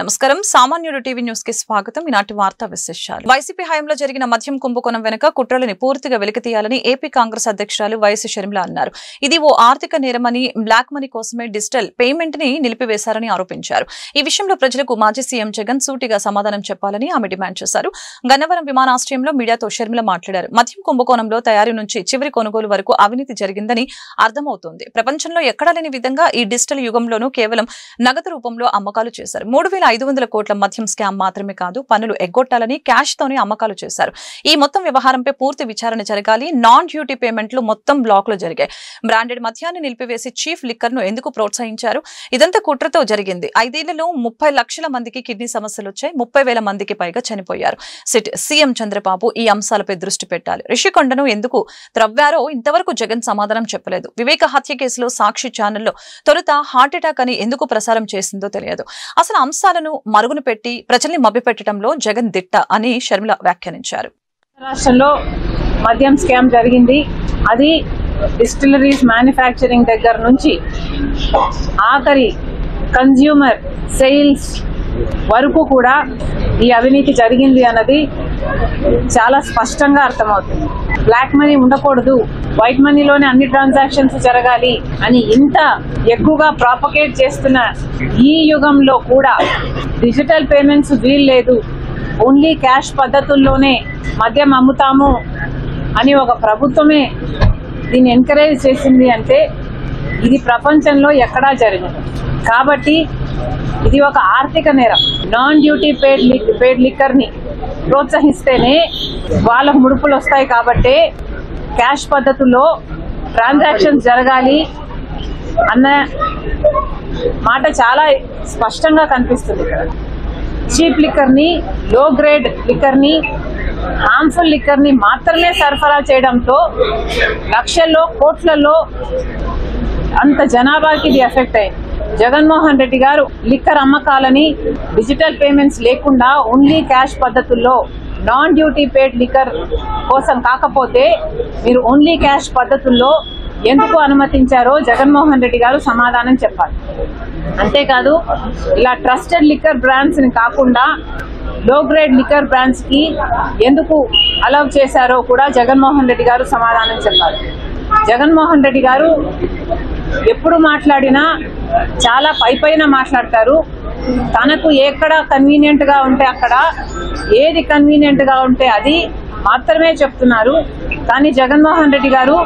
నమస్కారం సామాన్యుడు TV news కి స్వాగతం. ఈనాటి వార్తా విశేషాలు. వైసీపీ హయాంలో జరిగిన మద్యం కుంభకోణం వెనుక కుట్రలని పూర్తిగా వెలికితీయాలని ఏపీ కాంగ్రెస్ అధ్యక్షురాలు వైఎస్ షర్మిల అన్నారు. ఇది ఓ ఆర్థిక నేరమని, బ్లాక్ మనీ కోసమే డిజిటల్ పేమెంట్ ని నిలిపివేశారని ఆరోపించారు. ఈ విషయంలో ప్రజలకు మాజీ సీఎం జగన్ సూటిగా సమాధానం చెప్పాలని ఆమె డిమాండ్ చేశారు. గన్నవరం విమానాశ్రయంలో మీడియాతో షర్మిల మాట్లాడారు. మద్యం కుంభకోణంలో తయారీ నుంచి చివరి కొనుగోలు వరకు అవినీతి జరిగిందని అర్థమవుతోంది. ప్రపంచంలో ఎక్కడా లేని విధంగా ఈ డిజిటల్ యుగంలోనూ కేవలం నగదు రూపంలో అమ్మకాలు చేశారు. 3,500 కోట్ల మద్యం స్కామ్ మాత్రమే కాదు, పన్నులు ఎగ్గొట్టాలని క్యాష్ తోనే అమ్మకాలు చేశారు. ఈ మొత్తం వ్యవహారంపై పూర్తి విచారణ జరగాలి. నాన్ డ్యూటీ పేమెంట్లు మొత్తం బ్లాక్ లో జరిగాయి. బ్రాండెడ్ మద్యాన్ని నిలిపివేసి చీఫ్ లిక్కర్ ను ఎందుకు ప్రోత్సహించారు? ఇదంతా కుట్రతో జరిగింది. 5 ఏళ్లలో 30 లక్షల మందికి కిడ్నీ సమస్యలు వచ్చాయి. 30,000 మందికి పైగా చనిపోయారు. సీఎం చంద్రబాబు ఈ అంశాలపై దృష్టి పెట్టాలి. రిషికొండను ఎందుకు త్రవ్వారో ఇంతవరకు జగన్ సమాధానం చెప్పలేదు. వివేక హత్య కేసులో సాక్షి ఛానల్లో తొలుత హార్ట్అటాక్ అని ఎందుకు ప్రసారం చేసిందో తెలియదు. అసలు అంశాలను మరుగున పెట్టి ప్రజల్ని మభ్యపెట్టడంలో జగన్ దిట్ట అని షర్మిల వ్యాఖ్యానించారు. రాష్ట్రంలో మద్యం స్కామ్ జరిగింది. అది డిస్టిలరీస్ మ్యానుఫ్యాక్చరింగ్ దగ్గర నుంచి ఆఖరి కన్స్యూమర్ సేల్స్ వరకు కూడా ఈ అవినీతి జరిగింది అన్నది చాలా స్పష్టంగా అర్థమవుతుంది. బ్లాక్ మనీ ఉండకూడదు, వైట్ మనీలోనే అన్ని ట్రాన్సాక్షన్స్ జరగాలి అని ఇంత ఎక్కువగా ప్రాపగేట్ చేస్తున్న ఈ యుగంలో కూడా డిజిటల్ పేమెంట్స్ వీల్లేదు, ఓన్లీ క్యాష్ పద్ధతుల్లోనే మద్యం అమ్ముతాము అని ఒక ప్రభుత్వమే దీన్ని ఎంకరేజ్ చేసింది అంటే ఇది ప్రపంచంలో ఎక్కడా జరగదు. కాబట్టి ఇది ఒక ఆర్థిక నేరం. నాన్ డ్యూటీ పేడ్ లిక్కర్ ని ప్రోత్సహిస్తేనే వాళ్ళకు ముడుపులు వస్తాయి. కాబట్టి క్యాష్ పద్ధతుల్లో ట్రాన్సాక్షన్స్ జరగాలి అన్న మాట చాలా స్పష్టంగా కనిపిస్తుంది ఇక్కడ. చీప్ లిక్కర్ ని, లో గ్రేడ్ లిక్కర్ ని, హార్మ్ఫుల్ లిక్కర్ ని మాత్రమే సరఫరా చేయడంతో లక్షల్లో కోట్లలో అంత జనాభాకి ఇది ఎఫెక్ట్ అయింది. జగన్మోహన్ రెడ్డి గారు లిక్కర్ అమ్మకాలని డిజిటల్ పేమెంట్స్ లేకుండా ఓన్లీ క్యాష్ పద్ధతుల్లో నాన్ డ్యూటీ పేడ్ లిక్కర్ కోసం కాకపోతే మీరు ఓన్లీ క్యాష్ పద్ధతుల్లో ఎందుకు అనుమతించారో జగన్మోహన్ రెడ్డి గారు సమాధానం చెప్పాలి. అంతేకాదు ఇలా ట్రస్టెడ్ లిక్కర్ బ్రాండ్స్ ని కాకుండా లో గ్రేడ్ లిక్కర్ బ్రాండ్స్ కి ఎందుకు అలౌ చేశారో కూడా జగన్మోహన్ రెడ్డి గారు సమాధానం చెప్పాలి. జగన్మోహన్ రెడ్డి గారు ఎప్పుడు మాట్లాడినా చాలా పైపైన మాట్లాడతారు. తనకు ఎక్కడ కన్వీనియంట్ గా ఉంటే అక్కడ, ఏది కన్వీనియంట్ గా ఉంటే అది మాత్రమే చెప్తున్నారు. కానీ జగన్మోహన్ రెడ్డి గారు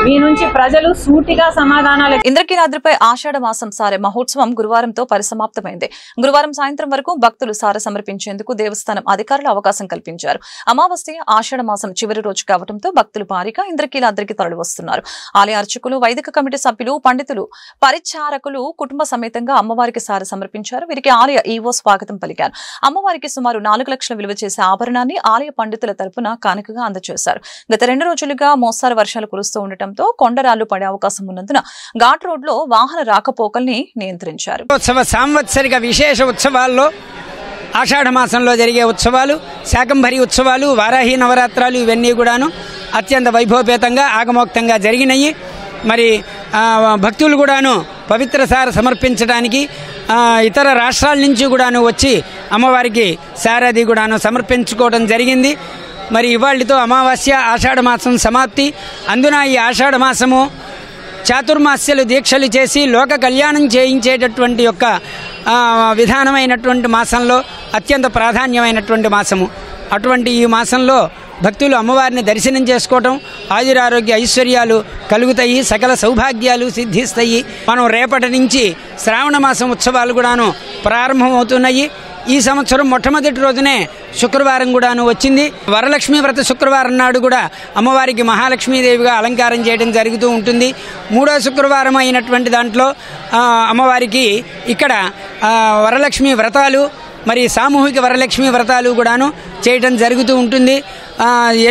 మీ నుంచి ప్రజలు సూటిగా సమాధానాలు. ఇంద్రకీలాద్రిపై ఆషాఢ మాసం సారె మహోత్సవం గురువారంతో పరిసమాప్తమైంది. గురువారం సాయంత్రం వరకు భక్తులు సారె సమర్పించేందుకు దేవస్థానం అధికారులు అవకాశం కల్పించారు. అమావాస్య ఆషాఢ మాసం చివరి రోజు కావడంతో భక్తులు భారీగా ఇంద్రకీలాద్రికి తరలివస్తున్నారు. ఆలయ అర్చకులు, వైదిక కమిటీ సభ్యులు, పండితులు, పరిచారకులు కుటుంబ సమేతంగా అమ్మవారికి సారె సమర్పించారు. వీరికి ఆలయ ఈవో స్వాగతం పలికారు. అమ్మవారికి సుమారు 4 లక్షల విలువ చేసే ఆభరణాన్ని ఆలయ పండితుల తరపున కానుకగా అందజేశారు. గత 2 రోజులుగా మోస్తారు వర్షాలు కురుస్తూ ఉండటంతో కొండరాళ్లు పడే అవకాశం ఉన్నందున ఘాట్ రోడ్ లో వాహన రాకపోకల్ని నియంత్రించారు. సాంవత్సరిక విశేష ఉత్సవాల్లో ఆషాఢ మాసంలో జరిగే ఉత్సవాలు, శాకంభరి ఉత్సవాలు, వారాహి నవరాత్రాలు ఇవన్నీ కూడాను అత్యంత వైభవపేతంగా ఆగమోక్తంగా జరిగినాయి. మరి భక్తులు కూడాను పవిత్ర సార సమర్పించడానికి ఇతర రాష్ట్రాల నుంచి కూడాను వచ్చి అమ్మవారికి సారది కూడాను సమర్పించుకోవడం జరిగింది. మరి ఇవాళతో అమావాస్య ఆషాఢ మాసం సమాప్తి. అందున ఈ ఆషాఢ మాసము చాతుర్మాస్యలు దీక్షలు చేసి లోక కళ్యాణం చేయించేటటువంటి యొక్క విధానమైనటువంటి మాసంలో అత్యంత ప్రాధాన్యమైనటువంటి మాసము. అటువంటి ఈ మాసంలో భక్తులు అమ్మవారిని దర్శనం చేసుకోవటం, ఆయురారోగ్య ఐశ్వర్యాలు కలుగుతాయి, సకల సౌభాగ్యాలు సిద్ధిస్తాయి. మనం రేపటి నుంచి శ్రావణ మాసం ఉత్సవాలు కూడాను ప్రారంభమవుతున్నాయి. ఈ సంవత్సరం మొట్టమొదటి రోజునే శుక్రవారం కూడాను వచ్చింది. వరలక్ష్మీ వ్రత శుక్రవారం నాడు కూడా అమ్మవారికి మహాలక్ష్మీదేవిగా అలంకారం చేయడం జరుగుతూ ఉంటుంది. 3వ శుక్రవారం అయినటువంటి దాంట్లో అమ్మవారికి ఇక్కడ వరలక్ష్మీ వ్రతాలు, మరి సామూహిక వరలక్ష్మీ వ్రతాలు కూడాను చేయడం జరుగుతూ ఉంటుంది.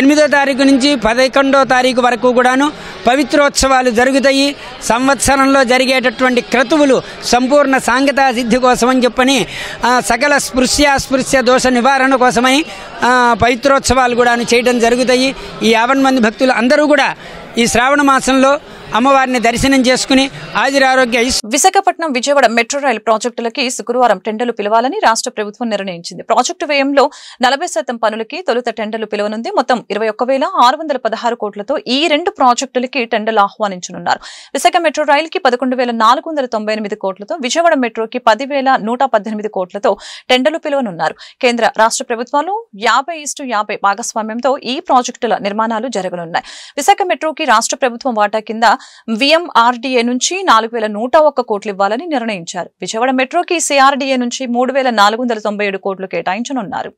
8వ తారీఖు నుంచి 11వ తారీఖు వరకు కూడాను పవిత్రోత్సవాలు జరుగుతాయి. సంవత్సరంలో జరిగేటటువంటి క్రతువులు సంపూర్ణ సాంగతా సిద్ధి కోసమని చెప్పని సకల స్పృశ్య దోష నివారణ కోసమని పవిత్రోత్సవాలు కూడాను చేయడం జరుగుతాయి. ఈ 50 మంది భక్తులు అందరూ కూడా ఈ శ్రావణ మాసంలో అమ్మవారిని దర్శనం చేసుకుని ఆయురారోగ్య విశాఖపట్నం విజయవాడ మెట్రో రైలు ప్రాజెక్టులకి శుక్రవారం టెండర్లు పిలవాలని రాష్ట్ర ప్రభుత్వం నిర్ణయించింది. ప్రాజెక్టు వ్యయంలో 40% పనులకి తొలుత టెండర్లు పిలవనుంది. మొత్తం 21,616 కోట్లతో ఈ 2 ప్రాజెక్టులకి టెండర్లు ఆహ్వానించనున్నారు. విశాఖ మెట్రో రైలుకి 11,498 కోట్లతో, విజయవాడ మెట్రోకి 10,118 కోట్లతో టెండర్లు పిలవనున్నారు. కేంద్ర రాష్ట్ర ప్రభుత్వాలు 50:50 భాగస్వామ్యంతో ఈ ప్రాజెక్టుల నిర్మాణాలు జరగనున్నాయి. విశాఖ మెట్రోకి రాష్ట్ర ప్రభుత్వం వాటా కింద VMRDA నుంచి 4,101 కోట్లు ఇవ్వాలని నిర్ణయించారు. విజయవాడ మెట్రోకి CRDA నుంచి 3,497 కోట్లు కేటాయించనున్నారు.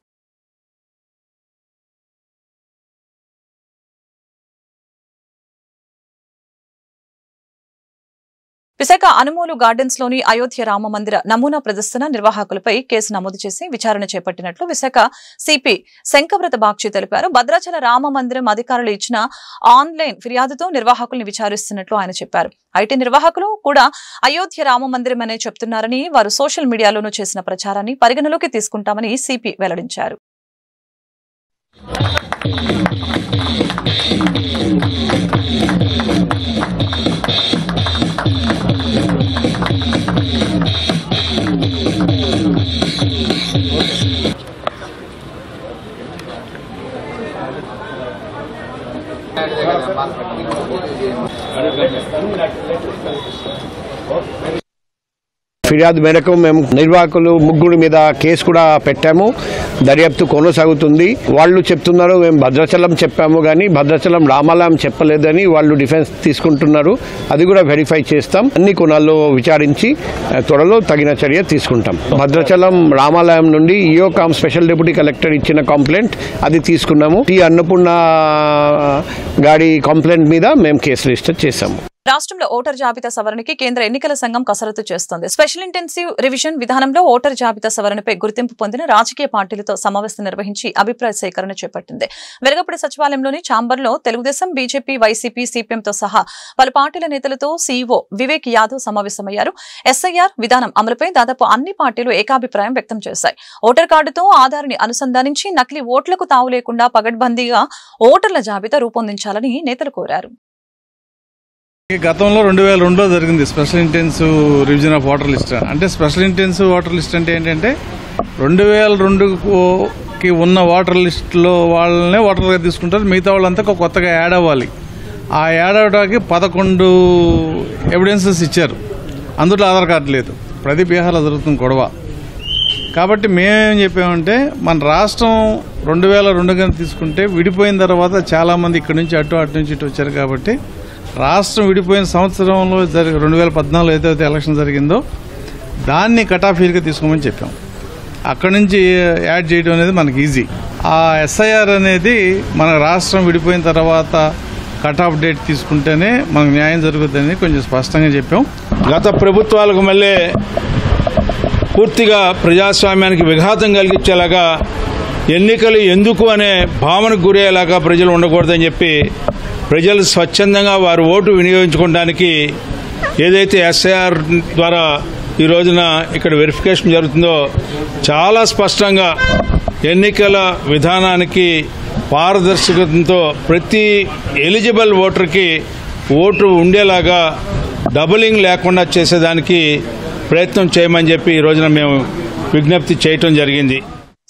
విశాఖ అనుమోలు గార్డెన్స్ లోని అయోధ్య రామ మందిర నమూనా ప్రదర్శన నిర్వాహకులపై కేసు నమోదు చేసి విచారణ చేపట్టినట్లు విశాఖ సిపి శంకవ్రత బాగ్చి తెలిపారు. భద్రాచల రామ మందిరం అధికారులు ఇచ్చిన ఆన్లైన్ ఫిర్యాదుతో నిర్వాహకుల్ని విచారిస్తున్నట్లు ఆయన చెప్పారు. ఐటీ నిర్వాహకులు కూడా అయోధ్య రామ మందిరం అనే చెప్తున్నారని, వారు సోషల్ మీడియాలోనూ చేసిన ప్రచారాన్ని పరిగణలోకి తీసుకుంటామని సిపి వెల్లడించారు. ఫిర్యాదు మేరకు మేము నిర్వాహకులు 3 మీద కేసు కూడా పెట్టాము. దర్యాప్తు కొనసాగుతుంది. వాళ్ళు చెప్తున్నారు మేము భద్రాచలం చెప్పాము కానీ భద్రాచలం రామాలయం చెప్పలేదని వాళ్ళు డిఫెన్స్ తీసుకుంటున్నారు. అది కూడా వెరిఫై చేస్తాం. అన్ని కోణాల్లో విచారించి త్వరలో తగిన చర్య తీసుకుంటాం. భద్రాచలం రామాలయం నుండి ఈఓకామ్ స్పెషల్ డిప్యూటీ కలెక్టర్ ఇచ్చిన కంప్లైంట్ అది తీసుకున్నాము. అన్నపూర్ణ గాడి కంప్లైంట్ మీద మేము కేసు రిజిస్టర్ చేశాము. రాష్ట్రంలో ఓటర్ జాబితా సవరణకి కేంద్ర ఎన్నికల సంఘం కసరత్తు చేస్తోంది. స్పెషల్ ఇంటెన్సివ్ రివిజన్ విధానంలో ఓటర్ జాబితా సవరణపై గుర్తింపు పొందిన రాజకీయ పార్టీలతో సమావేశం నిర్వహించి అభిప్రాయ సేకరణ చేపట్టింది. వెలగపూడి సచివాలయంలోని ఛాంబర్లో తెలుగుదేశం, బీజేపీ, వైసీపీ, సిపిఎంతో సహా పలు పార్టీల నేతలతో సీఈఓ వివేక్ యాదవ్ సమావేశమయ్యారు. ఎస్ఐఆర్ విధానం అమలుపై దాదాపు అన్ని పార్టీలు ఏకాభిప్రాయం వ్యక్తం చేశాయి. ఓటర్ కార్డుతో ఆధార్ని అనుసంధానించి నకిలీ ఓట్లకు తావు లేకుండా పగడ్బందీగా ఓటర్ల జాబితా రూపొందించాలని నేతలు కోరారు. గతంలో 2002లో జరిగింది special intensive revision of voter list. అంటే స్పెషల్ ఇంటెన్సివ్ ఓటర్ లిస్ట్ అంటే ఏంటంటే 2002కి ఉన్న ఓటర్ లిస్టులో వాళ్ళనే ఓటర్గా తీసుకుంటారు. మిగతా వాళ్ళంతా కొత్తగా యాడ్ అవ్వాలి. ఆ యాడ్ అవ్వడానికి 11 ఎవిడెన్సెస్ ఇచ్చారు. అందులో ఆధార్ కార్డు లేదు. ప్రతి బీహార్లో జరుగుతుంది గొడవ. కాబట్టి మేమేం చెప్పామంటే మన రాష్ట్రం 2002 తీసుకుంటే విడిపోయిన తర్వాత చాలామంది ఇక్కడి నుంచి అటు నుంచి ఇటు వచ్చారు. కాబట్టి రాష్ట్రం విడిపోయిన సంవత్సరంలో 2014 ఏదైతే ఎలక్షన్ జరిగిందో దాన్ని కటాఫీలుగా తీసుకోమని చెప్పాం. అక్కడి నుంచి యాడ్ చేయడం అనేది మనకి ఈజీ. ఆ ఎస్ఐఆర్ అనేది మన రాష్ట్రం విడిపోయిన తర్వాత కట్ ఆఫ్ డేట్ తీసుకుంటేనే మనకు న్యాయం జరుగుతుందని కొంచెం స్పష్టంగా చెప్పాం. గత ప్రభుత్వాలకు మళ్ళీ పూర్తిగా ప్రజాస్వామ్యానికి విఘాతం కలిగించేలాగా ఎన్నికలు ఎందుకు అనే భావనకు గురయ్యేలాగా ప్రజలు ఉండకూడదని చెప్పి ప్రజలు స్వచ్ఛందంగా వారు ఓటు వినియోగించుకోవడానికి ఏదైతే ఎస్ఐఆర్ ద్వారా ఈ రోజున ఇక్కడ వెరిఫికేషన్ జరుగుతుందో చాలా స్పష్టంగా ఎన్నికల విధానానికి పారదర్శకతతో ప్రతి ఎలిజిబుల్ ఓటర్కి ఓటు ఉండేలాగా డబులింగ్ లేకుండా చేసేదానికి ప్రయత్నం చేయమని చెప్పి ఈ రోజున మేము విజ్ఞప్తి చేయటం జరిగింది.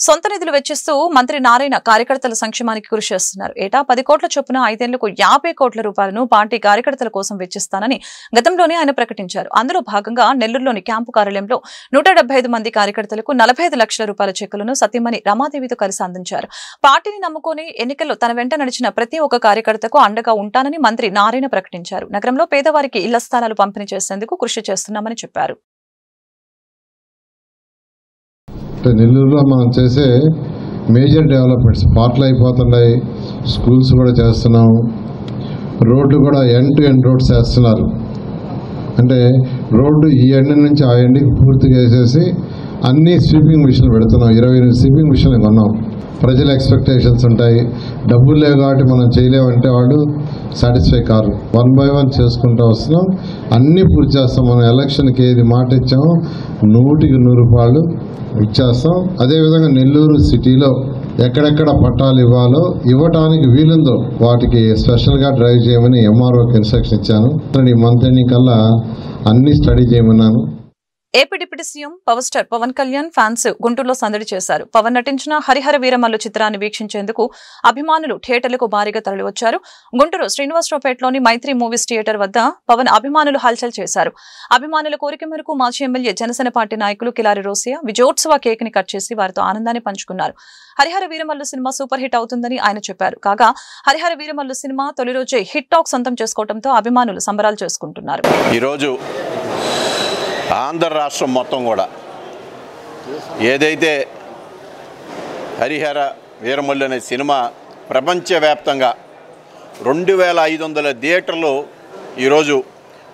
సొంత నిధులు వెచ్చిస్తూ మంత్రి నారాయణ కార్యకర్తల సంక్షేమానికి కృషి చేస్తున్నారు. ఏటా 10 కోట్ల చొప్పున 5 ఏళ్లకు 50 కోట్ల రూపాయలను పార్టీ కార్యకర్తల కోసం వెచ్చిస్తానని గతంలోనే ఆయన ప్రకటించారు. అందులో భాగంగా నెల్లూరులోని క్యాంపు కార్యాలయంలో 175 మంది కార్యకర్తలకు 45 లక్షల రూపాయల చెక్కులను సతీమణి రమాదేవితో కలిసి అందించారు. పార్టీని నమ్ముకుని ఎన్నికల్లో తన వెంట నడిచిన ప్రతి ఒక్క కార్యకర్తకు అండగా ఉంటానని మంత్రి నారాయణ ప్రకటించారు. నగరంలో పేదవారికి ఇళ్ల స్థలాలు పంపిణీ చేసేందుకు కృషి చేస్తున్నామని చెప్పారు. నెల్లూరులో మనం చేసే మేజర్ డెవలప్మెంట్స్ పార్ట్లు అయిపోతున్నాయి. స్కూల్స్ కూడా చేస్తున్నాము. రోడ్లు కూడా ఎండ్ టు ఎండ్ రోడ్స్ వేస్తున్నారు. అంటే రోడ్డు ఈ ఎండ్ నుంచి ఆ ఎండ్కి పూర్తిగా వేసేసి అన్ని స్వీపింగ్ మిషన్లు పెడుతున్నాం. 28 స్వీపింగ్ మిషన్లు కొన్నాం. ప్రజల ఎక్స్పెక్టేషన్స్ ఉంటాయి. డబ్బులు లేవు కాబట్టి మనం చేయలేమంటే వాళ్ళు సాటిస్ఫై కారు. 1 by 1 చేసుకుంటూ వస్తున్నాం. అన్నీ పూర్తి చేస్తాం. మనం ఎలక్షన్కి ఏది మాట ఇచ్చామో 100కి 100 రూపాయలు ఇచ్చేస్తాం. అదేవిధంగా నెల్లూరు సిటీలో ఎక్కడెక్కడ పట్టాలు ఇవ్వటానికి వీలుందో వాటికి స్పెషల్గా డ్రైవ్ చేయమని ఎంఆర్ఓకి ఇన్స్ట్రక్షన్ ఇచ్చాను. ఈ మంత్ ఎండింగ్ కల్లా అన్ని స్టడీ చేయమన్నాను. AP deputy CM power star Pawan Kalyan fans గుంటూరులో సందడి చేశారు. పవన్ నటించిన హరిహర వీరమల్లు చిత్రాన్ని వీక్షించేందుకు అభిమానులు థియేటర్లకు భారీగా తరలివచ్చారు. గుంటూరు శ్రీనివాసరావుపేటలోని మైత్రి మూవీస్ థియేటర్ వద్ద పవన్ అభిమానులు హల్చల్ చేశారు. అభిమానుల కోరిక మేరకు మాజీ ఎమ్మెల్యే జనసేన పార్టీ నాయకులు కిలారి రోసియా విజయోత్సవ కేక్ ని కట్ చేసి వారితో ఆనందాన్ని పంచుకున్నారు. Harihara Veeramallu cinema super hit అవుతుందని ఆయన చెప్పారు. కాగా హరిహర వీరమల్లు సినిమా తొలి రోజే హిట్ టాక్ సొంతం చేసుకోవడంతో అభిమానులు సంబరాలు చేసుకుంటున్నారు. ఈరోజు ఆంధ్ర రాష్ట్రం మొత్తం కూడా ఏదైతే హరిహర వీరమల్లు అనే సినిమా ప్రపంచవ్యాప్తంగా 2500 థియేటర్లు ఈరోజు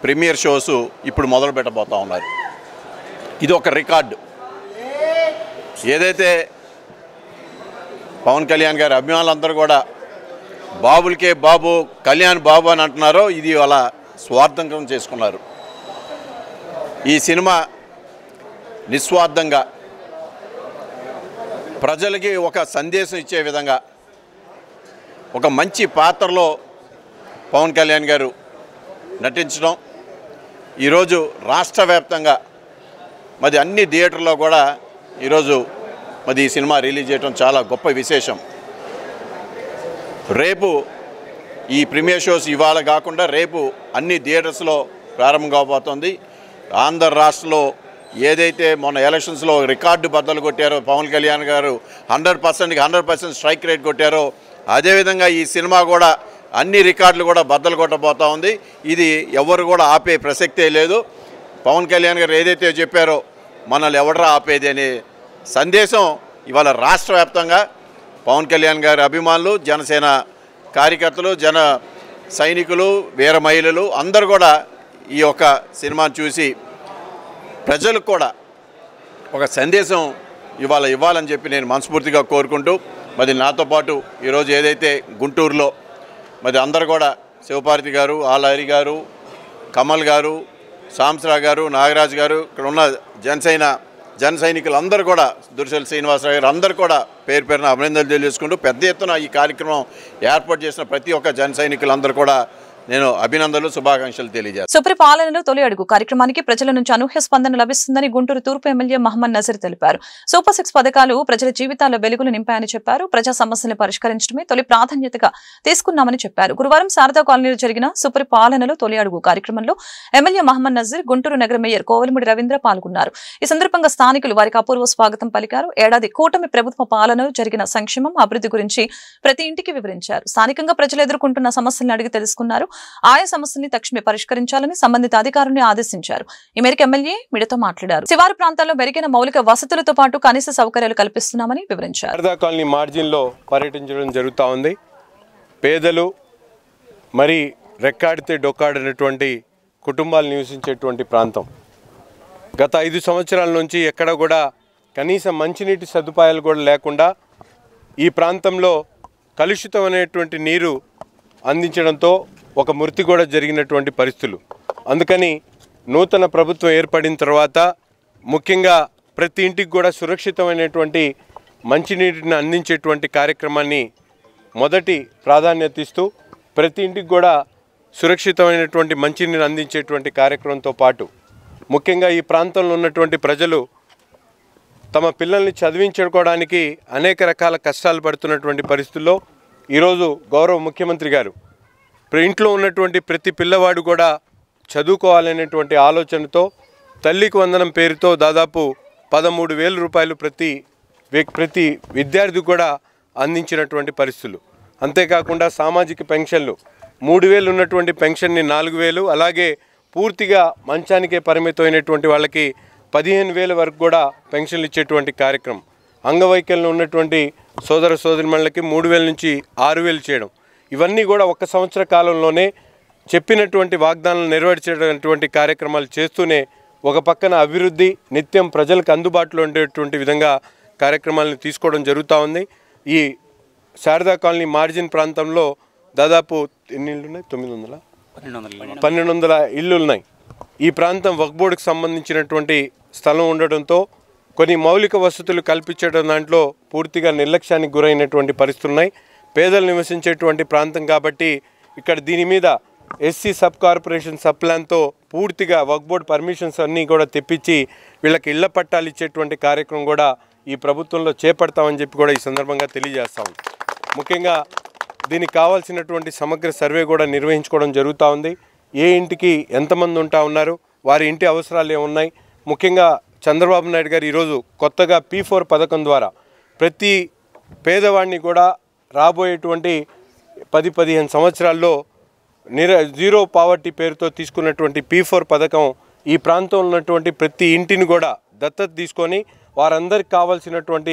ప్రీమియర్ షోస్ ఇప్పుడు మొదలు పెట్టబోతూ ఉన్నారు. ఇది ఒక రికార్డు. ఏదైతే పవన్ కళ్యాణ్ గారి అభిమానులందరూ కూడా బాబులకే బాబు కళ్యాణ్ బాబు అని అంటున్నారో ఇది వాళ్ళ స్వార్థంగా చేసుకున్నారు. ఈ సినిమా నిస్వార్థంగా ప్రజలకి ఒక సందేశం ఇచ్చే విధంగా ఒక మంచి పాత్రలో పవన్ కళ్యాణ్ గారు నటించడం ఈరోజు రాష్ట్ర వ్యాప్తంగా మరి అన్ని థియేటర్లో కూడా ఈరోజు మరి ఈ సినిమా రిలీజ్ చేయడం చాలా గొప్ప విశేషం. రేపు ఈ ప్రీమియర్ షోస్ ఇవాళ కాకుండా రేపు అన్ని థియేటర్స్లో ప్రారంభం కాబోతోంది. ఆంధ్ర రాష్ట్రంలో ఏదైతే మొన్న ఎలక్షన్స్లో రికార్డు బద్దలు కొట్టారో పవన్ కళ్యాణ్ గారు 100%కి 100% స్ట్రైక్ రేట్ కొట్టారో అదేవిధంగా ఈ సినిమా కూడా అన్ని రికార్డులు కూడా బద్దలు కొట్టబోతూ ఉంది. ఇది ఎవరు కూడా ఆపే ప్రసక్తే లేదు. పవన్ కళ్యాణ్ గారు ఏదైతే చెప్పారో మనల్ని ఎవడరా ఆపేది అనే సందేశం ఇవాళ రాష్ట్ర వ్యాప్తంగా పవన్ కళ్యాణ్ గారి అభిమానులు, జనసేన కార్యకర్తలు, జన సైనికులు, వీర మహిళలు అందరూ కూడా ఈ యొక్క సినిమాను చూసి ప్రజలకు కూడా ఒక సందేశం ఇవ్వాలని చెప్పి నేను మనస్ఫూర్తిగా కోరుకుంటూ మరి నాతో పాటు ఈరోజు ఏదైతే గుంటూరులో మరి అందరూ కూడా శివపార్వతి గారు, ఆలహరి గారు, కమల్ గారు, సాంసరావు గారు, నాగరాజు గారు, ఇక్కడ ఉన్న జన సైనికులు అందరూ కూడా దుర్శల్ శ్రీనివాసరావు గారు అందరూ కూడా పేరు పేరున అభినందనలు తెలియజేసుకుంటూ పెద్ద ఎత్తున ఈ కార్యక్రమం ఏర్పాటు చేసిన ప్రతి ఒక్క జన సైనికులందరూ కూడా నేను అభినందనలు, శుభాకాంక్షలు తెలియజేస్తాను. సుపరిపాలనలో తొలి అడుగు కార్యక్రమానికి ప్రజల నుంచి అనూహ్య స్పందన లభిస్తుందని గుంటూరు తూర్పు ఎమ్మెల్యే మహమ్మద్ నజీర్ తెలిపారు. సూపర్ 6 పథకాలు ప్రజల జీవితాల్లో వెలుగులు నింపాయని చెప్పారు. ప్రజా సమస్యలను పరిష్కరించడమే తొలి ప్రాధాన్యతగా తీసుకున్నామని చెప్పారు. గురువారం శారదా కాలనీలో జరిగిన సుపరిపాలనలో తొలి అడుగు కార్యక్రమంలో ఎమ్మెల్యే మహమ్మద్ నజీర్, గుంటూరు నగర మేయర్ కోవలముడి రవీంద్ర పాల్గొన్నారు. ఈ సందర్భంగా స్థానికులు వారికి అపూర్వ స్వాగతం పలికారు. ఏడాది కూటమి ప్రభుత్వ పాలనలో జరిగిన సంక్షేమం, అభివృద్ధి గురించి ప్రతి ఇంటికి వివరించారు. స్థానికంగా ప్రజలు ఎదుర్కొంటున్న సమస్యలను అడిగి తెలుసుకున్నారు. ఆయా సమస్యల్ని తక్షణమే పరిష్కరించాలని సంబంధిత అధికారులను ఆదేశించారు. ఈ మేరకు ఎమ్మెల్యే మీడియాతో మాట్లాడారు. శివారు ప్రాంతాల్లో మెరుగైన మౌలిక వసతులతో పాటు కనీస సౌకర్యాలు కల్పిస్తున్నామని వివరించారు. శారదా కాలనీ మార్జిన్ లో పర్యటించడం జరుగుతూ ఉంది. పేదలు మరి రెక్కాడితే డొక్కాడినటువంటి కుటుంబాలు నివసించేటువంటి ప్రాంతం. గత 5 సంవత్సరాల నుంచి ఎక్కడ కూడా కనీసం మంచినీటి సదుపాయాలు కూడా లేకుండా ఈ ప్రాంతంలో కలుషితమైనటువంటి నీరు అందించడంతో ఒక మృతి కూడా జరిగినటువంటి పరిస్థితులు. అందుకని నూతన ప్రభుత్వం ఏర్పడిన తర్వాత ముఖ్యంగా ప్రతి ఇంటికి కూడా సురక్షితమైనటువంటి మంచినీటిని అందించేటువంటి కార్యక్రమాన్ని మొదటి ప్రాధాన్యత ఇస్తూ ప్రతి ఇంటికి కూడా సురక్షితమైనటువంటి మంచినీరు అందించేటువంటి కార్యక్రమంతో పాటు ముఖ్యంగా ఈ ప్రాంతంలో ఉన్నటువంటి ప్రజలు తమ పిల్లల్ని చదివించుకోవడానికి అనేక రకాల కష్టాలు పడుతున్నటువంటి పరిస్థితుల్లో ఈరోజు గౌరవ ముఖ్యమంత్రి గారు ఇంట్లో ఉన్నటువంటి ప్రతి పిల్లవాడు కూడా చదువుకోవాలనేటువంటి ఆలోచనతో తల్లికి వందనం పేరుతో దాదాపు 13,000 రూపాయలు ప్రతి విద్యార్థి కూడా అందించినటువంటి పరిస్థితులు. అంతేకాకుండా సామాజిక పెన్షన్లు 3,000 ఉన్నటువంటి పెన్షన్ని 4,000, అలాగే పూర్తిగా మంచానికే పరిమితమైనటువంటి వాళ్ళకి 15,000 వరకు కూడా పెన్షన్లు ఇచ్చేటువంటి కార్యక్రమం. అంగవైకల్యం ఉన్నటువంటి సోదర సోదరిమణులకి 3,000 నుంచి 6,000 చేయడం. ఇవన్నీ కూడా 1 సంవత్సర కాలంలోనే చెప్పినటువంటి వాగ్దానాలు నెరవేర్చేటటువంటి కార్యక్రమాలు చేస్తూనే ఒక పక్కన అభివృద్ధి నిత్యం ప్రజలకు అందుబాటులో ఉండేటువంటి విధంగా కార్యక్రమాలను తీసుకోవడం జరుగుతూ ఉంది. ఈ శారదా కాలనీ మార్జిన్ ప్రాంతంలో దాదాపు ఎన్ని ఇళ్ళు ఉన్నాయి? 1200 ఇళ్ళు ఉన్నాయి. ఈ ప్రాంతం వక్ఫ్ బోర్డుకు సంబంధించినటువంటి స్థలం ఉండడంతో కొన్ని మౌలిక వసతులు కల్పించడం దాంట్లో పూర్తిగా నిర్లక్ష్యానికి గురైనటువంటి పరిస్థితులు ఉన్నాయి. పేదలు నివసించేటువంటి ప్రాంతం కాబట్టి ఇక్కడ దీని మీద ఎస్సీ సబ్ కార్పొరేషన్ సబ్ ప్లాన్తో పూర్తిగా వర్క్ బోర్డ్ పర్మిషన్స్ అన్నీ కూడా తెప్పించి వీళ్ళకి ఇళ్ల పట్టాలు ఇచ్చేటువంటి కార్యక్రమం కూడా ఈ ప్రభుత్వంలో చేపడతామని చెప్పి కూడా ఈ సందర్భంగా తెలియజేస్తాం. ముఖ్యంగా దీనికి కావాల్సినటువంటి సమగ్ర సర్వే కూడా నిర్వహించుకోవడం జరుగుతూ ఉంది. ఏ ఇంటికి ఎంతమంది ఉంటా ఉన్నారు, వారి ఇంటి అవసరాలు ఏమున్నాయి. ముఖ్యంగా చంద్రబాబు నాయుడు గారు ఈరోజు కొత్తగా P4 పథకం ద్వారా ప్రతి పేదవాడిని కూడా రాబోయేటువంటి 10-15 సంవత్సరాల్లో జీరో పావర్టీ పేరుతో తీసుకున్నటువంటి P4 పథకం ఈ ప్రాంతంలో ఉన్నటువంటి ప్రతి ఇంటిని కూడా దత్తత తీసుకొని వారందరికి కావాల్సినటువంటి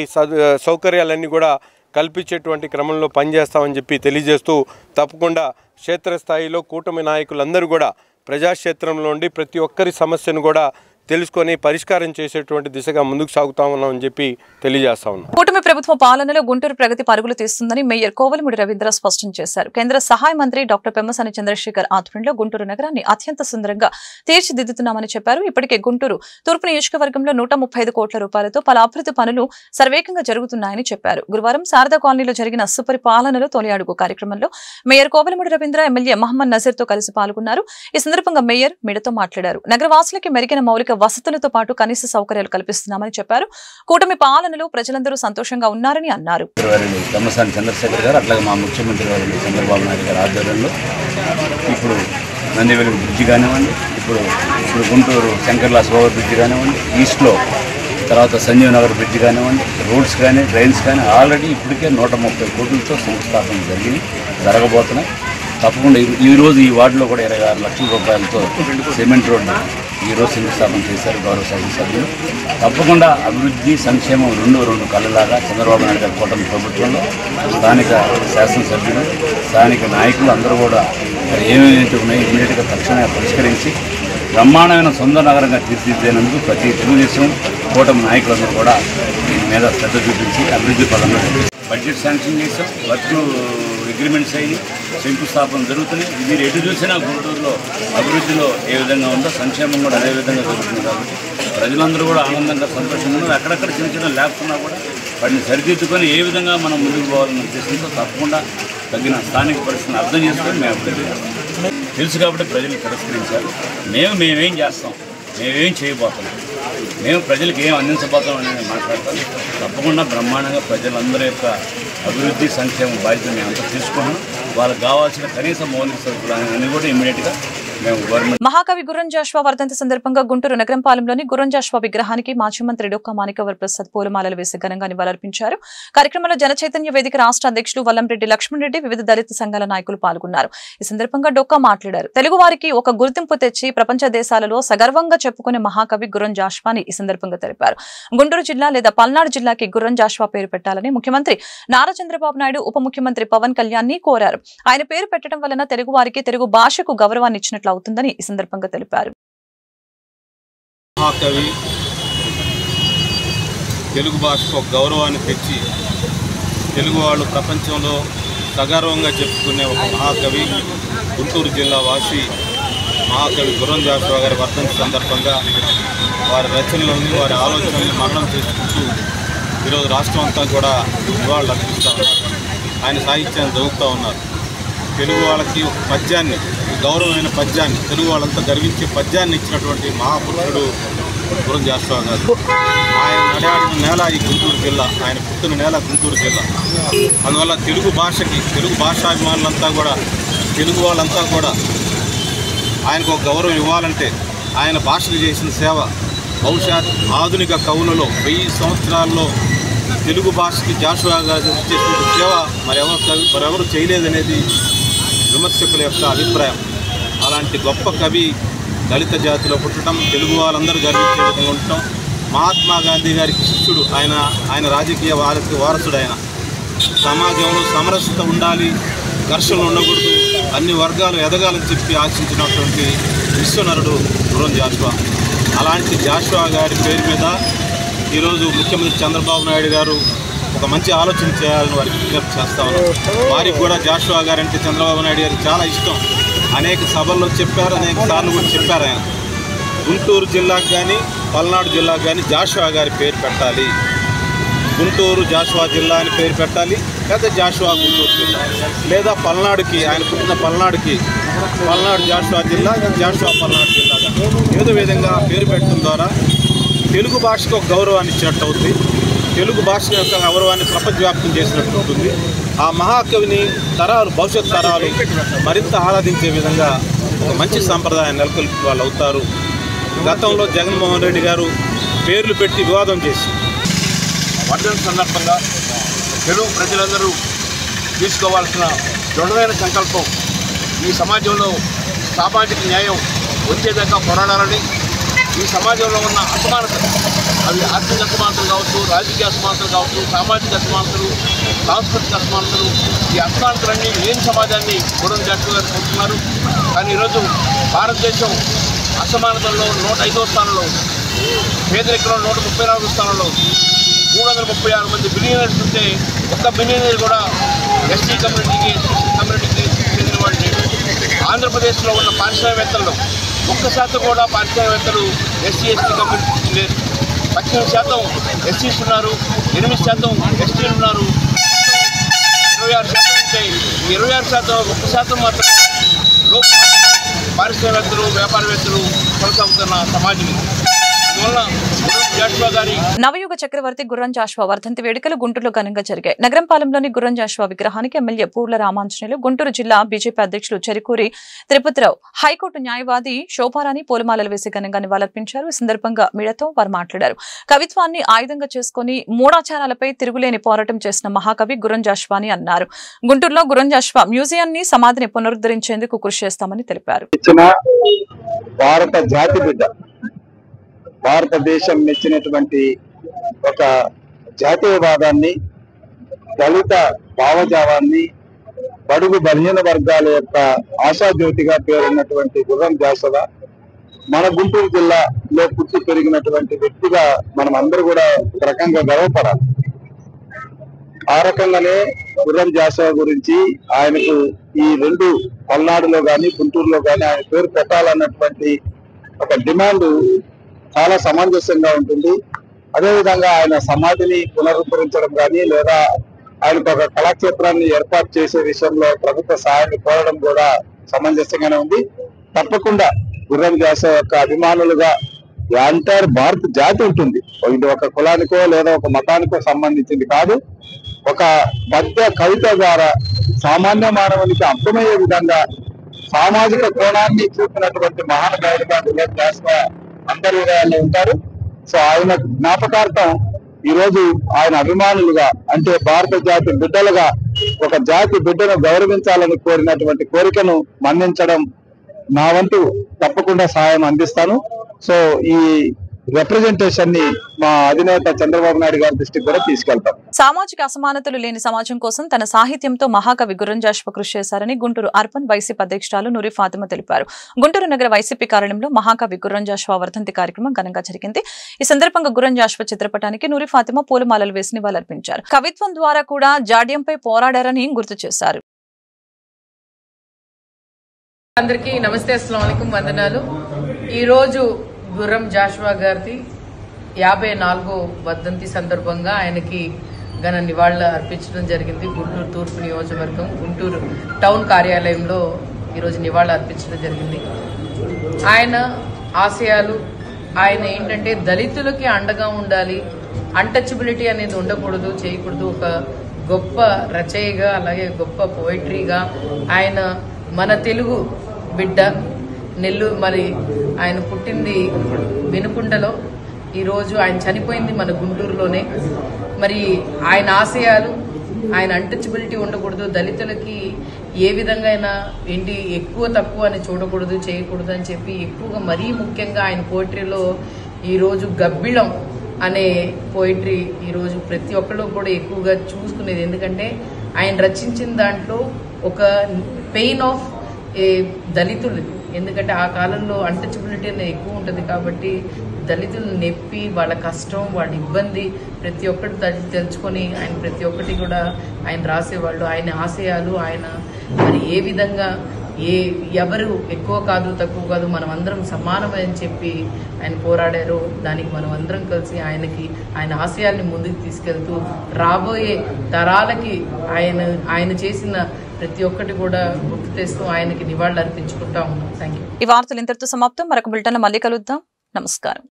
సౌకర్యాలన్నీ కూడా కల్పించేటువంటి క్రమంలో పనిచేస్తామని చెప్పి తెలియజేస్తూ తప్పకుండా క్షేత్రస్థాయిలో కూటమి నాయకులందరూ కూడా ప్రజాక్షేత్రంలో ఉండి ప్రతి ఒక్కరి సమస్యను కూడా తెలుసుకొని పరిష్కారం చేసేటువంటి దిశగా ముందుకు సాగుతా ఉన్నామని చెప్పి తెలియజేస్తా ఉన్నాం. కూటమి ప్రభుత్వ పాలనలో గుంటూరు ప్రగతి పరుగులు తీస్తుందని మేయర్ కోవలమూడి రవీంద్ర స్పష్టం చేశారు. కేంద్ర సహాయ మంత్రి డాక్టర్ పెమ్మసాని చంద్రశేఖర్ ఆధ్వర్యంలో గుంటూరు నగరాన్ని అత్యంత సుందరంగా తీర్చిదిద్దుతున్నామని చెప్పారు. ఇప్పటికే గుంటూరు తూర్పు నియోజకవర్గంలో 135 కోట్ల రూపాయలతో పలు అభివృద్ధి పనులు సర్వేగంగా జరుగుతున్నాయని చెప్పారు. గురువారం శారదా కాలనీలో జరిగిన సుపరిపాలనలో తొలి అడుగు కార్యక్రమంలో మేయర్ కోవలమూడి రవీంద్ర ఎమ్మెల్యే మహమ్మద్ నజీర్ తో కలిసి పాల్గొన్నారు. ఈ సందర్భంగా మేయర్ మీడియాతో మాట్లాడారు. నగరవాసులకి మెరుగైన మౌలిక వసతులతో పాటు కనీస సౌకర్యాలు కల్పిస్తున్నామని చెప్పారు. కూటమి పాలనలో ప్రజలందరూ సంతోషంగా ఉన్నారని అన్నారు. పెమ్మసాని చంద్రశేఖర్ గారు అట్లాగే మా ముఖ్యమంత్రి గారు చంద్రబాబు నాయుడు గారి ఆధ్వర్యంలో ఇప్పుడు నందివెలుగు బ్రిడ్జి కానివ్వండి, ఇప్పుడు గుంటూరు శంకర్లాస్ ఓవర్ బ్రిడ్జి కానివ్వండి, ఈస్ట్లో తర్వాత సంజీవ్ నగర్ బ్రిడ్జి కానివ్వండి, రోడ్స్ కానీ డ్రైన్స్ కానీ ఆల్రెడీ ఇప్పటికే 130 కోట్లతో శంకుస్థాపన జరగబోతున్నాయి. తప్పకుండా ఈరోజు ఈ వార్డులో కూడా 26 లక్షల రూపాయలతో సిమెంట్ రోడ్డు ఈరోజు శంకుస్థాపన చేశారు గౌరవ శాసనసభ్యులు. తప్పకుండా అభివృద్ధి సంక్షేమం రెండు కళ్ళలాగా చంద్రబాబు నాయుడు గారి కూటమి ప్రభుత్వంలో స్థానిక శాసనసభ్యులు స్థానిక నాయకులు అందరూ కూడా ఏమేమి ఉన్నాయో ఇమీడియట్గా తక్షణమే పరిష్కరించి బ్రహ్మాండమైన సొంత నగరంగా తీర్చిదిద్దేందుకు ప్రతి తెలుగుదేశం కూటమి నాయకులందరూ కూడా దీని మీద శ్రద్ధ చూపించి అభివృద్ధి పదంలో బడ్జెట్ శాంక్షన్ చేసాం, వర్క్ అగ్రిమెంట్స్ అయ్యి శంకుస్థాపన జరుగుతున్నాయి. మీరు ఎటు చూసినా గుంటూరులో అభివృద్ధిలో ఏ విధంగా ఉందో సంక్షేమం కూడా అదే విధంగా జరుగుతుంది. కాబట్టి ప్రజలందరూ కూడా ఆనందంగా సంతోషంగా ఉన్నారు. అక్కడక్కడ చిన్న లేకున్నా కూడా వాటిని సరిదిద్దుకొని ఏ విధంగా మనం ముందుకు పోవాలని ఉద్దేశంతో తప్పకుండా తగిన స్థానిక పరిస్థితిని అర్థం చేసుకొని మేము అభివృద్ధి చేస్తాం. తెలుసు కాబట్టి ప్రజలు తిరస్కరించారు. మేమేం చేస్తాం, మేమేం చేయబోతున్నాం, మేము ప్రజలకు ఏం అందించబోతాం అనేది మాట్లాడతాం. తప్పకుండా బ్రహ్మాండంగా ప్రజలందరి యొక్క అభివృద్ధి సంక్షేమ బాధ్యత మేమంతా తీసుకున్నాం. వాళ్ళకి కావాల్సిన కనీస మౌలిక సదుపాయాలు అన్ని కూడా ఇమీడియట్గా మహాకవి గుర్రం జాషువా వర్ధంతి సందర్భంగా గుంటూరు నగరంపాలెంలోని గుర్రం జాషువా విగ్రహానికి మాజీ మంత్రి డొక్కా మాణిక్యవర ప్రసాద్ పూలమాలలు వేసి ఘనంగా నివాళులర్పించారు. కార్యక్రమంలో జనచైతన్య వేదిక రాష్ట్ర అధ్యక్షులు వల్లంరెడ్డి లక్ష్మణ్ రెడ్డి, వివిధ దళిత సంఘాల నాయకులు పాల్గొన్నారు. ఈ సందర్భంగా డొక్కా మాట్లాడారు. తెలుగు వారికి ఒక గుర్తింపు తెచ్చి ప్రపంచ దేశాలలో సగర్వంగా చెప్పుకునే మహాకవి గుర్రం జాషువా అని ఈ సందర్భంగా తెలిపారు. గుంటూరు జిల్లా లేదా పల్నాడు జిల్లాకి గుర్రం జాషువా పేరు పెట్టాలని ముఖ్యమంత్రి నారా చంద్రబాబు నాయుడు, ఉప ముఖ్యమంత్రి పవన్ కళ్యాణ్ ని కోరారు. ఆయన పేరు పెట్టడం వలన తెలుగు వారికి, తెలుగు భాషకు గౌరవాన్ని ఇచ్చినట్లు అవుతుందని ఈ సందర్భంగా తెలిపారు. మహాకవి తెలుగు భాషకు గౌరవాన్ని తెచ్చి తెలుగు వాళ్ళు ప్రపంచంలో సగర్వంగా చెప్పుకునే ఒక మహాకవి, గుంటూరు జిల్లా వాసి మహాకవి గుర్రం జాషువా గారి వర్ధంతి సందర్భంగా వారి రచనలోని వారి ఆలోచనల్ని మననం చేసుకుంటూ ఈరోజు రాష్ట్రం అంతా కూడా నివాళులు అర్పిస్తూ ఉన్నారు. ఆయన సాహిత్యాన్ని చదువుతూ ఉన్నారు. తెలుగు వాళ్ళకి ఒక పద్యాన్ని, గౌరవమైన పద్యాన్ని, తెలుగు వాళ్ళంతా గర్వించే పద్యాన్ని ఇచ్చినటువంటి మహాపురుషుడు గుర్రం జాషువా గారు. ఆయన నడాడిన నేల ఈ గుంటూరు జిల్లా, ఆయన పుట్టిన నేల గుంటూరు జిల్లా. అందువల్ల తెలుగు భాషకి, తెలుగు భాషాభిమానులంతా కూడా, తెలుగు వాళ్ళంతా కూడా ఆయనకు ఒక గౌరవం ఇవ్వాలంటే ఆయన భాషకు చేసిన సేవ బహుశా ఆధునిక కవులలో 1000 సంవత్సరాల్లో తెలుగు భాషకి జాషువా గారు చేసిన సేవ మరెవరు చేయలేదనేది విమర్శకుల యొక్క అభిప్రాయం. అలాంటి గొప్ప కవి దళిత జాతిలో పుట్టడం, తెలుగు వాళ్ళందరూ గర్వించే విధంగా ఉండటం, మహాత్మా గాంధీ గారికి శిష్యుడు ఆయన రాజకీయ వారసుడు. ఆయన సమాజంలో సమరసత ఉండాలి, ఘర్షణలు ఉండకూడదు, అన్ని వర్గాలు ఎదగాలని చెప్పి ఆశించినటువంటి విశ్వనరుడు గుర్రం జాషువా. అలాంటి జాషువా గారి పేరు మీద ఈరోజు ముఖ్యమంత్రి చంద్రబాబు నాయుడు గారు ఒక మంచి ఆలోచన చేయాలని వారికి విజ్ఞప్తి చేస్తా ఉన్నారు. వారికి కూడా జాషువా గారంటే చంద్రబాబు నాయుడు గారికి చాలా ఇష్టం. అనేక సభల్లో చెప్పారు, అనేక సార్లు కూడా చెప్పారు. ఆయన గుంటూరు జిల్లాకు కానీ పల్నాడు జిల్లాకు కానీ జాషువా గారి పేరు పెట్టాలి. గుంటూరు జాషువా జిల్లా అని పేరు పెట్టాలి, లేదా జాషువా గుంటూరు జిల్లా, లేదా పల్నాడుకి ఆయన పుట్టిన పల్నాడుకి పల్నాడు జాషువా జిల్లా, జాషువా పల్నాడు జిల్లాగా ఏదో విధంగా పేరు పెట్టడం ద్వారా తెలుగు భాషకు ఒక గౌరవాన్ని ఇచ్చినట్టు అవుతుంది. తెలుగు భాష యొక్క గౌరవాన్ని ప్రపంచవ్యాప్తం చేసినట్టు ఉంటుంది. ఆ మహాకవిని తరాలు, భవిష్యత్ తరాలు మరింత ఆరాధించే విధంగా ఒక మంచి సాంప్రదాయాన్ని నెలకొల్పి వాళ్ళు అవుతారు. గతంలో జగన్మోహన్ రెడ్డి గారు పేర్లు పెట్టి వివాదం చేసి వర్ధన సందర్భంగా తెలుగు ప్రజలందరూ తీసుకోవాల్సిన దృఢమైన సంకల్పం ఈ సమాజంలో సామాజిక న్యాయం వచ్చేదాకా పోరాడాలని, ఈ సమాజంలో ఉన్న అసమానతలు, అవి ఆర్థిక అసమానతలు కావచ్చు, రాజకీయ అసమానతలు కావచ్చు, సామాజిక అసమానతలు, సాంస్కృతిక అసమానతలు, ఈ అసమానతలన్నీ లేని సమాజాన్ని గురం జాషువా గారు కోరుతున్నారు. కానీ ఈరోజు భారతదేశం అసమానతల్లో 105వ స్థానంలో, పేదరికంలో 134వ స్థానంలో, 336 మంది బిలియనర్స్ ఉంటే ఒక్క బిలియనర్ కూడా ఎస్టీ కమ్యూనిటీకి, ఎస్సీ కమ్యూనిటీకి చెందిన వాళ్ళు లేరు. ఆంధ్రప్రదేశ్లో ఉన్న పారిశ్రామికవేత్తల్లో 1% కూడా పారిశ్రామికవేత్తలు ఎస్సీ ఎస్టీ కమ్యూనిటీకి లేరు. 18% ఎస్సీస్ ఉన్నారు, 8% ఎస్టీలు ఉన్నారు. 26% ఉంటే 26% 1% మాత్రం లోపు పారిశ్రామికవేత్తలు, వ్యాపారవేత్తలు కొనసాగుతున్న సమాజం. అందువల్ల నవయుగ చక్రవర్తి గుర్రం జాషువా వర్ధంతి వేడుకలు గుంటూరులో ఘనంగా జరిగాయి. నగరంపాలెంలోని గుర్రం జాషువా విగ్రహానికి ఎమ్మెల్యే పూర్ల రామాంజనేయులు, గుంటూరు జిల్లా బీజేపీ అధ్యక్షులు చెరుకూరి తిరుపతిరావు, హైకోర్టు న్యాయవాది శోభారాణి పూలమాలలు వేసి ఘనంగా నివాళులర్పించారు. ఈ సందర్భంగా మీడియాతో వారు మాట్లాడారు. కవిత్వాన్ని ఆయుధంగా చేసుకుని మూఢాచారాలపై తిరుగులేని పోరాటం చేసిన మహాకవి గుర్రం జాషువా అని అన్నారు. గుంటూరులో గుర్రం జాషువా మ్యూజియాన్ని, సమాధిని పునరుద్ధరించేందుకు కృషి చేస్తామని తెలిపారు. భారత జాతి బిడ్డ, భారతదేశం మెచ్చినటువంటి ఒక జాతీయవాదాన్ని, దళిత భావజావాన్ని, బడుగు బలహీన వర్గాల యొక్క ఆశాజ్యోతిగా పేరున్నటువంటి గుర్రం జాషువా మన గుంటూరు జిల్లాలో పుట్టి పెరిగినటువంటి వ్యక్తిగా మనం అందరూ కూడా ఒక రకంగా గర్వపడాలి. ఆ రకంగానే గుర్రం జాషువా గురించి ఆయనకు ఈ రెండు పల్నాడులో కానీ గుంటూరులో కానీ ఆయన పేరు పెట్టాలన్నటువంటి ఒక డిమాండ్ చాలా సమంజసంగా ఉంటుంది. అదేవిధంగా ఆయన సమాధిని పునరుద్ధరించడం కానీ, లేదా ఆయనకు ఒక కళాక్షేత్రాన్ని ఏర్పాటు చేసే విషయంలో ప్రభుత్వ సహాయాన్ని కోరడం కూడా సమంజసంగానే ఉంది. తప్పకుండా గుర్రం జాషువా యొక్క అభిమానులుగా ఎంటైర్ భారత జాతి ఉంటుంది. ఇది ఒక కులానికో లేదా ఒక మతానికో సంబంధించింది కాదు. ఒక పద్య కవిత ద్వారా సామాన్య మానవునికి అర్థమయ్యే విధంగా సామాజిక కోణాన్ని చూపినటువంటి మహానుభావులుగా గుర్రం జాషువా అందరి హృదయాల్లో ఉంటారు. సో ఆయన జ్ఞాపకార్థం ఈ రోజు ఆయన అభిమానులుగా, అంటే భారత జాతి బిడ్డలుగా ఒక జాతి బిడ్డను గౌరవించాలని కోరినటువంటి కోరికను మన్నించడం నా వంతు తప్పకుండా సహాయం అందిస్తాను. సో ఈ రిప్రజెంటేషన్ ని మా అధినేత చంద్రబాబు నాయుడు గారి దృష్టికి కూడా తీసుకెళ్తాం. సామాజిక అసమానతలు లేని సమాజం కోసం తన సాహిత్యంతో మహాకవి గుర్రం జాషువా కృషి చేశారని గుంటూరు అర్బన్ వైసీపీ అధ్యక్షురాలు నూరి ఫాతిమా తెలిపారు. గుంటూరు నగర వైసీపీ కార్యాలయంలో మహాకవి గుర్రం జాషువా వర్ధంతి కార్యక్రమం ఘనంగా జరిగింది. ఈ సందర్భంగా గుర్రం జాషువా చిత్రపటానికి నూరి ఫాతిమా పూలమాలలు వేసి నివాళులర్పించారు. కవిత్వం ద్వారా కూడా జాడ్యంపై పోరాడారని గుర్తు చేశారు. అందరికీ నమస్తే, అస్సలాము అలైకుం, వందనాలు. ఈరోజు గుర్రం జాషువా గారిది 54వ వర్ధంతి సందర్భంగా ఆయనకి ఘన నివాళులు అర్పించడం జరిగింది. గుంటూరు తూర్పు నియోజకవర్గం గుంటూరు టౌన్ కార్యాలయంలో ఈరోజు నివాళులు అర్పించడం జరిగింది. ఆయన ఆశయాలు, ఆయన ఏంటంటే దళితులకి అండగా ఉండాలి, అన్టచబిలిటీ అనేది ఉండకూడదు, చేయకూడదు. ఒక గొప్ప రచయిగా, అలాగే గొప్ప పోయిటరీగా ఆయన మన తెలుగు బిడ్డ. నెల్లూరు, మరి ఆయన పుట్టింది వినుకొండలో, ఈరోజు ఆయన చనిపోయింది మన గుంటూరులోనే. మరి ఆయన ఆశయాలు, ఆయన అన్టచబిలిటీ ఉండకూడదు, దళితులకి ఏ విధంగా అయినా ఏంటి ఎక్కువ తక్కువ అని చూడకూడదు, చేయకూడదు అని చెప్పి ఎక్కువగా, మరీ ముఖ్యంగా ఆయన పోయిటరీలో ఈరోజు గబ్బిళం అనే పోయిటరీ ఈరోజు ప్రతి ఒక్కళ్ళు కూడా ఎక్కువగా చూసుకునేది. ఎందుకంటే ఆయన రచించిన దాంట్లో ఒక పెయిన్ ఆఫ్ దళితులు, ఎందుకంటే ఆ కాలంలో అన్టచబిలిటీ అనేది ఎక్కువ ఉంటుంది కాబట్టి దళితులు నొప్పి, వాళ్ళ కష్టం, వాళ్ళ ఇబ్బంది ప్రతి ఒక్కటి తెలుసుకొని ఆయన ప్రతి ఒక్కటి కూడా ఆయన రాసేవాళ్ళు. ఆయన ఆశయాలు, ఆయన మరి ఏ విధంగా ఎవరు ఎక్కువ కాదు తక్కువ కాదు, మనం అందరం సమానమే అని చెప్పి ఆయన పోరాడారు. దానికి మనం అందరం కలిసి ఆయన ఆశయాల్ని ముందుకు తీసుకెళ్తూ రాబోయే తరాలకి ఆయన చేసిన ప్రతి ఒక్కటి కూడా గుర్తు తెస్తూ ఆయనకి నివాళులు అర్పించుకుంటా ఉన్నాం. Thank you. ఈ వార్తలు ఇంతటితో సమాప్తం. మరొక బులెటిన్లో మళ్ళీ కలుద్దాం. నమస్కారం.